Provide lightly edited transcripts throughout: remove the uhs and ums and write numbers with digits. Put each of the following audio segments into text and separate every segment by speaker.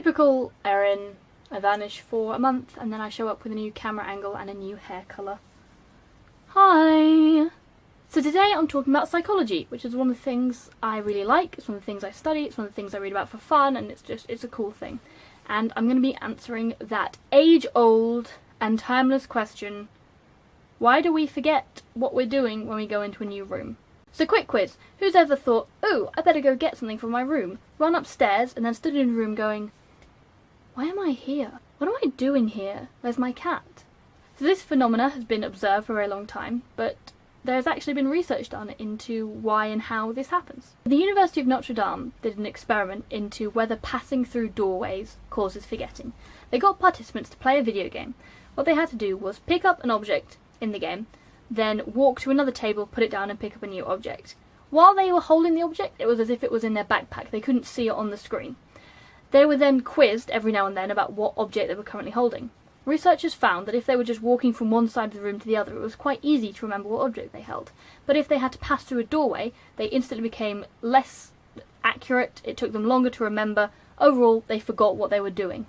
Speaker 1: Typical Erin. I vanish for a month and then I show up with a new camera angle and a new hair colour. Hi! So today I'm talking about psychology, which is one of the things I really like, it's one of the things I study, it's one of the things I read about for fun, and it's a cool thing. And I'm going to be answering that age-old and timeless question, why do we forget what we're doing when we go into a new room? So quick quiz, who's ever thought, oh, I better go get something from my room, run upstairs and then stood in a room going, why am I here? What am I doing here? Where's my cat? So this phenomena has been observed for a very long time, but there's actually been research done into why and how this happens. The University of Notre Dame did an experiment into whether passing through doorways causes forgetting. They got participants to play a video game. What they had to do was pick up an object in the game, then walk to another table, put it down and pick up a new object. While they were holding the object, it was as if it was in their backpack. They couldn't see it on the screen. They were then quizzed every now and then about what object they were currently holding. Researchers found that if they were just walking from one side of the room to the other, it was quite easy to remember what object they held. But if they had to pass through a doorway, they instantly became less accurate, it took them longer to remember. Overall, they forgot what they were doing.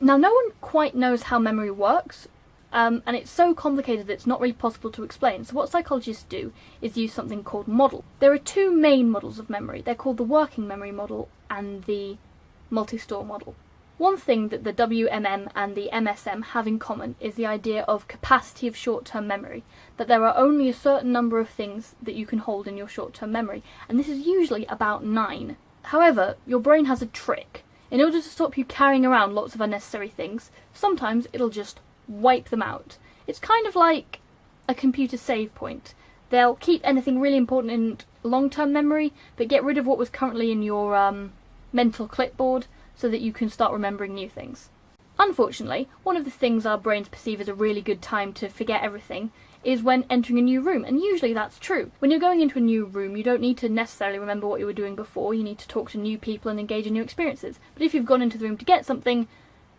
Speaker 1: Now, no one quite knows how memory works, and it's so complicated that it's not really possible to explain. So what psychologists do is use something called model. There are two main models of memory. They're called the working memory model and the multi-store model. One thing that the WMM and the MSM have in common is the idea of capacity of short-term memory, that there are only a certain number of things that you can hold in your short-term memory, and this is usually about 9. However, your brain has a trick. In order to stop you carrying around lots of unnecessary things, sometimes it'll just wipe them out. It's kind of like a computer save point. They'll keep anything really important in long-term memory, but get rid of what was currently in your mental clipboard, so that you can start remembering new things. Unfortunately, one of the things our brains perceive as a really good time to forget everything is when entering a new room, and usually that's true. When you're going into a new room, you don't need to necessarily remember what you were doing before, you need to talk to new people and engage in new experiences. But if you've gone into the room to get something,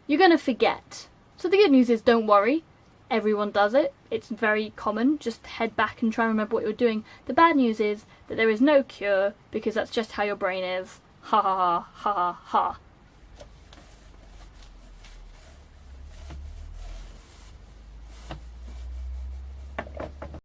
Speaker 1: you're going to forget. So the good news is, don't worry, everyone does it, it's very common, just head back and try and remember what you're doing. The bad news is that there is no cure, because that's just how your brain is. Ha ha ha ha ha ha.